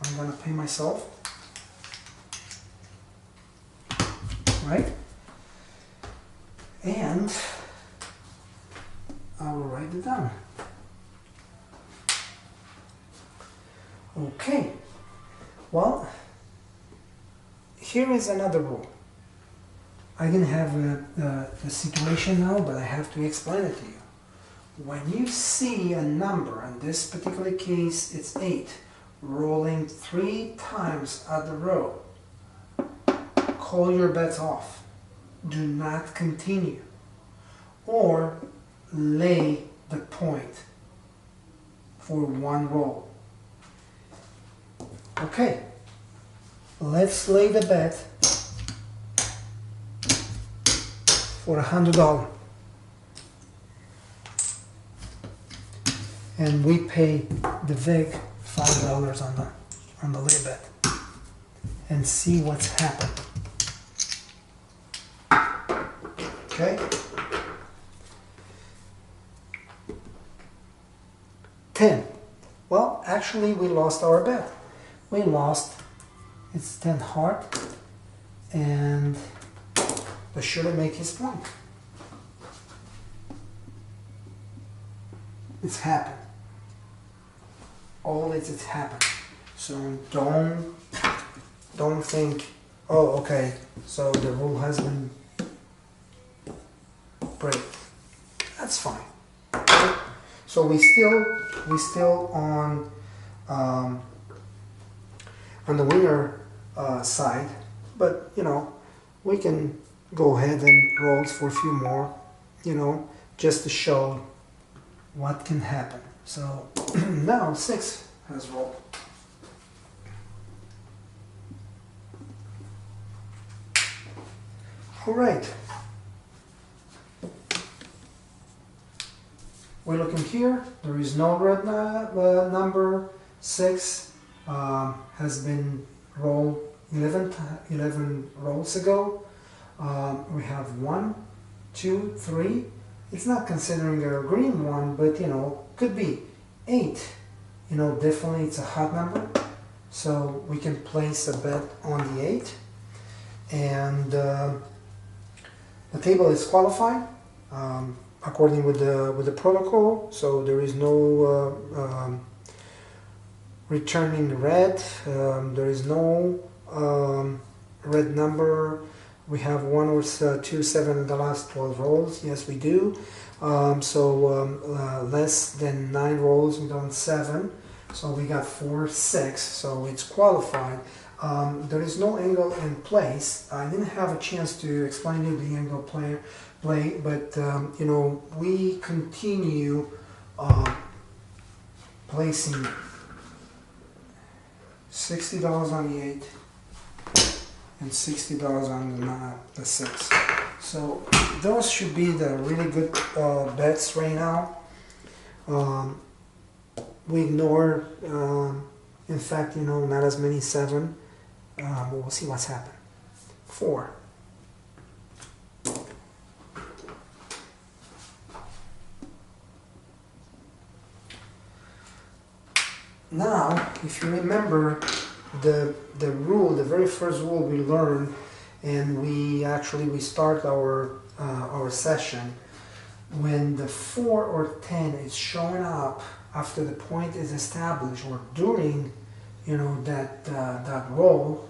I'm gonna pay myself, right? And I will write it down. Okay, well, here is another rule. I didn't have the situation now, but I have to explain it to you. When you see a number, in this particular case it's 8, rolling 3 times at the row, call your bets off. Do not continue. Or lay the point for one roll. Okay, let's lay the bet for $100. And we pay the VIG $5 on the lay bet and see what's happened. Okay. 10. Well, actually we lost our bet. We lost, it's 10 heart, and the shouldn't make his point. It's happened. Always it's happened. So don't think, oh okay, so the rule has been break. That's fine. So we still on the winner side, but you know, we can go ahead and roll for a few more, you know, just to show what can happen. So now 6 has rolled. All right. We're looking here. There is no red number. 6 has been rolled 11 rolls ago. We have 1, 2, 3. It's not considering a green one, but you know, could be 8. You know, definitely it's a hot number. So we can place a bet on the 8. And the table is qualified according with the protocol. So there is no returning red. There is no red number. We have 1 or 2, 7 in the last 12 rolls. Yes, we do. Less than 9 rolls, we done 7. So we got 4, 6. So it's qualified. There is no angle in place. I didn't have a chance to explain to you the angle play, but you know, we continue placing $60 on the 8 and $60 on the 6. So those should be the really good bets right now. We ignore, in fact, you know, not as many 7. But we'll see what's happened. 4. Now, if you remember the rule, the very first rule we learned, and we start our session when the 4 or 10 is showing up after the point is established or during, you know, that roll,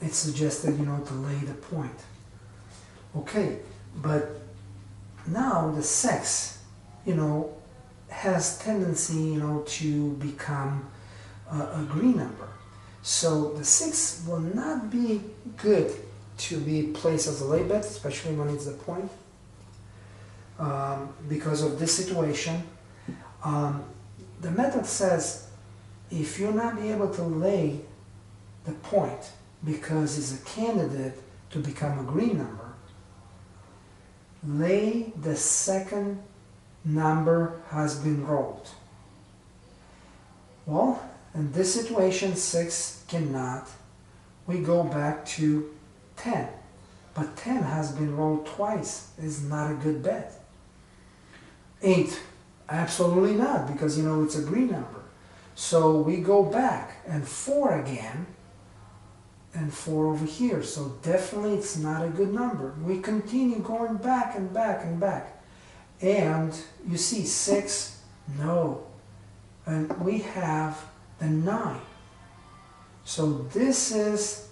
it's suggested, you know, to lay the point. Okay, but now the 6, you know, has tendency, you know, to become a green number. So the 6 will not be good to be placed as a lay bet, especially when it's the point, because of this situation. The method says if you're not able to lay the point because it's a candidate to become a green number, lay the second number has been rolled. Well, in this situation 6 cannot. We go back to 10, but 10 has been rolled twice. It's not a good bet. 8, absolutely not, because you know it's a green number. So we go back, and 4 again, and 4 over here. So definitely it's not a good number. We continue going back and back and back. And you see 6, no. And we have the 9. So this is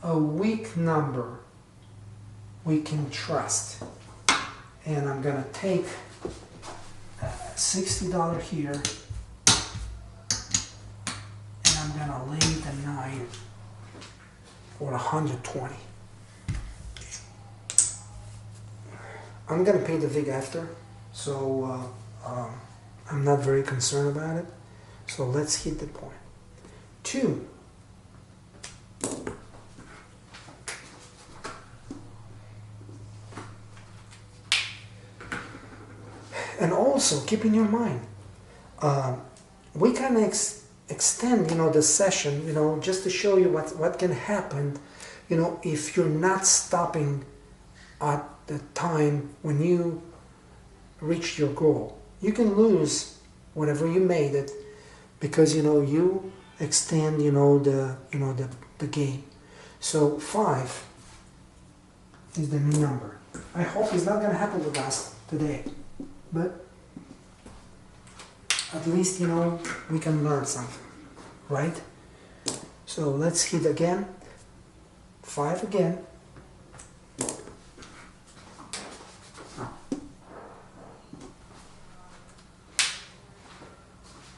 a weak number we can trust. And I'm gonna take $60 here, and I'm gonna lay the 9 for 120. I'm gonna pay the VIG after, so I'm not very concerned about it. So let's hit the point. 2. And also keep in your mind, we can extend, the session, just to show you what can happen, if you're not stopping at the time when you reach your goal. You can lose whatever you made it because you extend the game. So 5 is the new number. I hope it's not going to happen with us today, but at least we can learn something, right? So let's hit again. 5 again.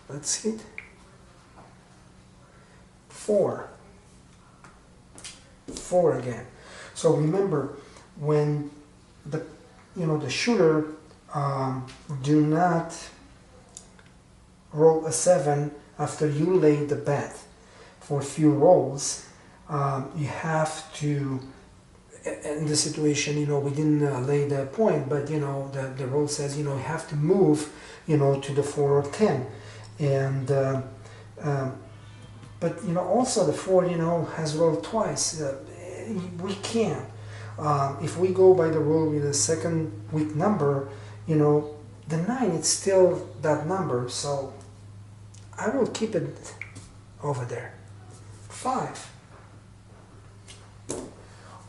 Let's hit 4. 4 again. So remember, when the shooter do not roll a 7 after you lay the bet for a few rolls. You have to, in this situation, we didn't lay the point, but the rule says you have to move to the 4 or 10, and but also the 4 has rolled twice. We can't. If we go by the rule with a second weak number, the 9, it's still that number, so I will keep it over there. 5.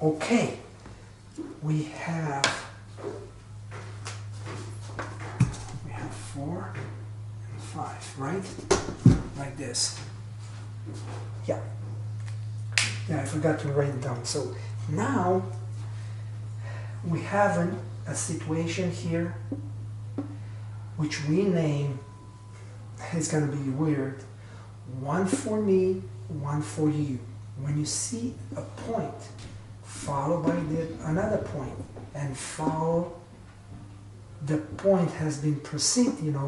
Okay, we have 4 and 5, right? Like this. Yeah, I forgot to write it down. So now we have a situation here which we name, it's going to be weird, 1 for me, 1 for you. When you see a point followed by another point, and follow the point has been preceded,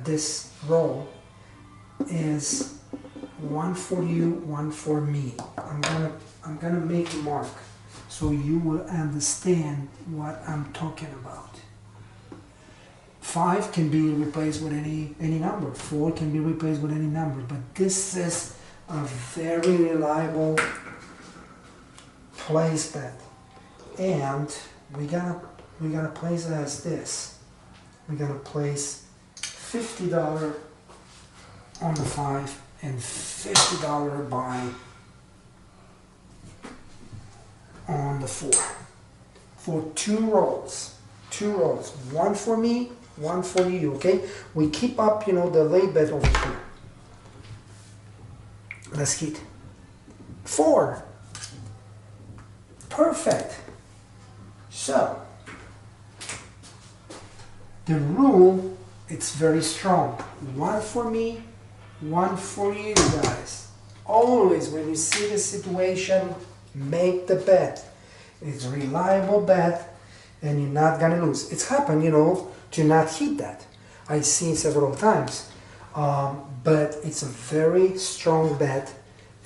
this row is 1 for you, 1 for me. I'm gonna make a mark so you will understand what I'm talking about. 5 can be replaced with any number. 4 can be replaced with any number. But this is a very reliable place bet, and we're gonna place it as this. We're gonna place $50 on the 5 and $50 buy on the 4 for 2 rolls. 2 rolls, 1 for me, 1 for you. Okay, we keep up, the lay bet over here. Let's hit 4. Perfect. So the rule, it's very strong. 1 for me, 1 for you guys. Always when you see the situation, make the bet. It's a reliable bet and you're not gonna lose. It's happened, to not hit that. I've seen several times. But it's a very strong bet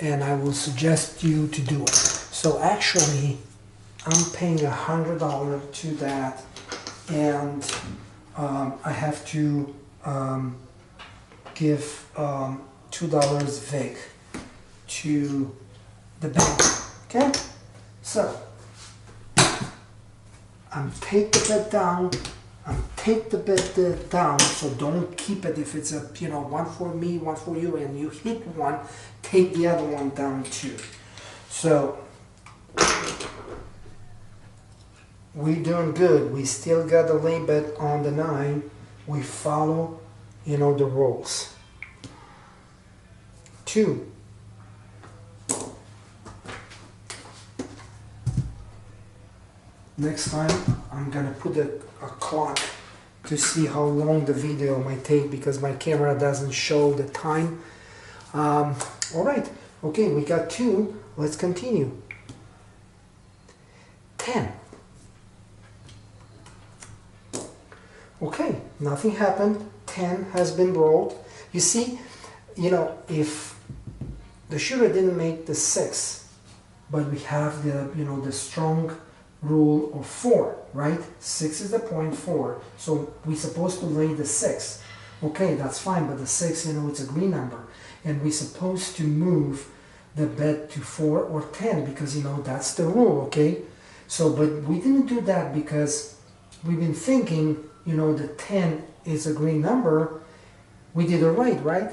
and I will suggest you to do it. So actually, I'm paying $100 to that, and I have to give $2 VIG to the bank. Okay, so I'm take the bet down take the bet down, so don't keep it if it's a, you know, one for me, one for you, and you hit one, take the other one down too. So we're doing good. We still got the lay bet on the 9. We follow, you know, the rules. 2. Next time I'm gonna put a clock to see how long the video might take, because my camera doesn't show the time. All right, okay, we got 2. Let's continue. 10. Okay, nothing happened. 10 has been rolled. You see, you know, if the shooter didn't make the 6, but we have the, you know, the strong rule of 4, right? 6 is the point, 4. So we're supposed to lay the 6. Okay, that's fine, but the 6, you know, it's a green number. And we're supposed to move the bet to 4 or 10, because, you know, that's the rule, okay? So, but we didn't do that because we've been thinking, you know, the 10 is a green number. We did it right?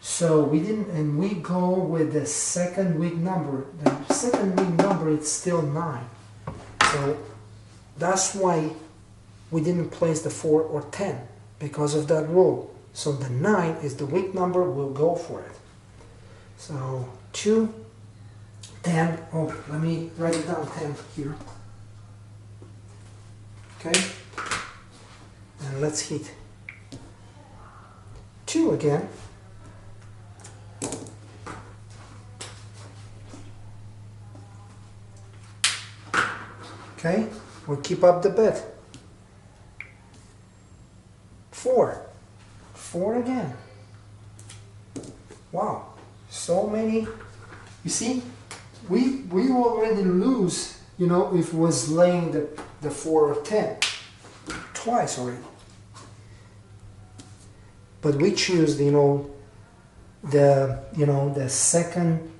So we didn't, and we go with the second weak number. The second weak number is still 9. So that's why we didn't place the 4 or 10, because of that rule. So the 9 is the weak number, we'll go for it. So 2, 10, oh, let me write it down, 10 here. Okay, and let's hit 2 again. Okay, we'll keep up the bet. 4 again. Wow, so many. You see, we already lose, you know, if it was laying the 4 or 10 twice already. But we choose, you know, the second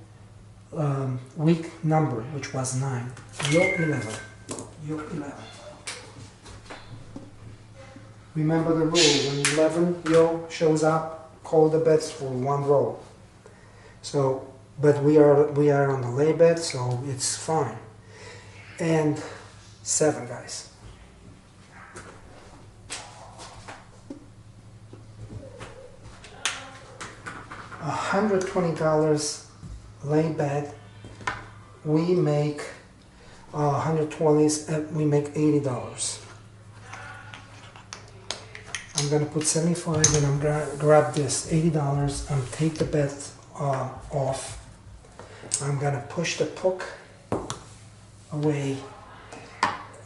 weak number, which was 9. Yoke 11. Yoke 11. Remember the rule: when 11 yo shows up, call the bets for 1 roll. So, but we are on the lay bet, so it's fine. And 7, guys. $120 lay bet. We make 120s, and we make $80. I'm gonna put 75, and I'm gonna grab this $80 and take the bet off. I'm gonna push the puck away,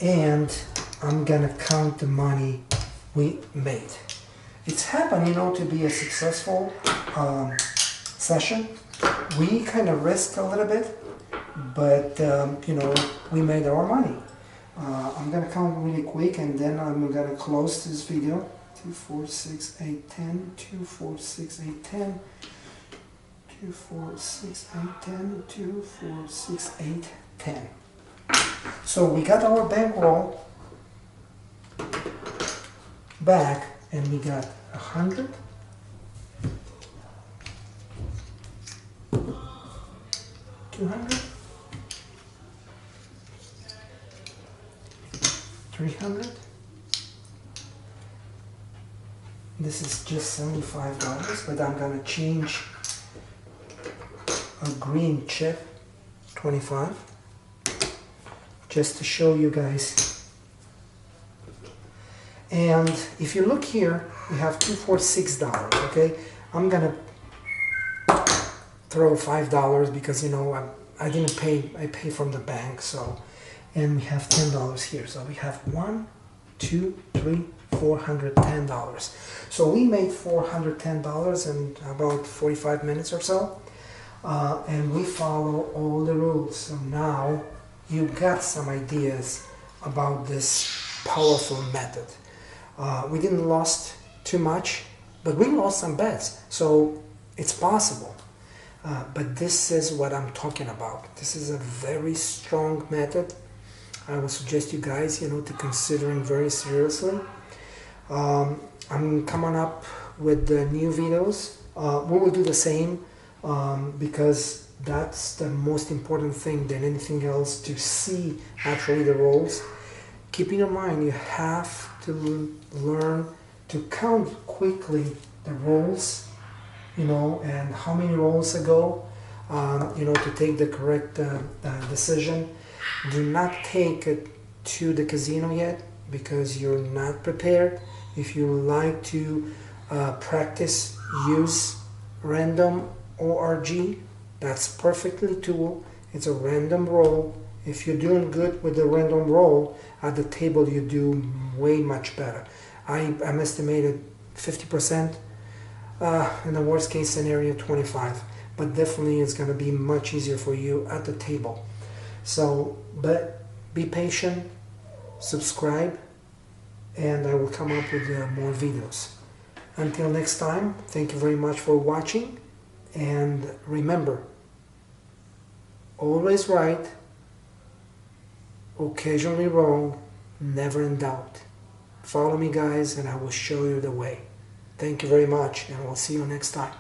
and I'm gonna count the money we made. It's happened, you know, to be a successful session. We kind of risked a little bit, but you know, we made our money. I'm gonna count really quick, and then I'm gonna close this video. 2, 4, 6, 8, 10. 2, 4, 6, 8, 10. 2, 4, 6, 8, 10. 2, 4, 6, 8, 10. So we got our bankroll back, and we got 100, 200, 300. This is just $75, but I'm gonna change a green chip, 25, just to show you guys. And if you look here, we have $246, okay? I'm gonna throw $5 because, you know, I didn't pay, I pay from the bank, so, and we have $10 here. So we have 1, 2, 3, $410. So we made $410 in about 45 minutes or so, and we follow all the rules. So now you got some ideas about this powerful method. We didn't lost too much, but we lost some bets, so it's possible. But this is what I'm talking about. This is a very strong method. I would suggest you guys, you know, to considering very seriously. I'm coming up with the new videos. We will do the same because that's the most important thing than anything else, to see actually the rolls. Keep in mind, you have to learn to count quickly the rolls, and how many rolls ago, to take the correct decision. Do not take it to the casino yet because you're not prepared. If you like to practice, use random ORG, that's perfectly tool. It's a random roll. If you're doing good with the random roll, at the table you do way much better. I'm estimated 50%, in the worst case scenario 25, but definitely it's going to be much easier for you at the table. So, but be patient, subscribe, and I will come up with more videos. Until next time, thank you very much for watching, and remember, always right, occasionally wrong, never in doubt. Follow me, guys, and I will show you the way. Thank you very much, and we'll see you next time.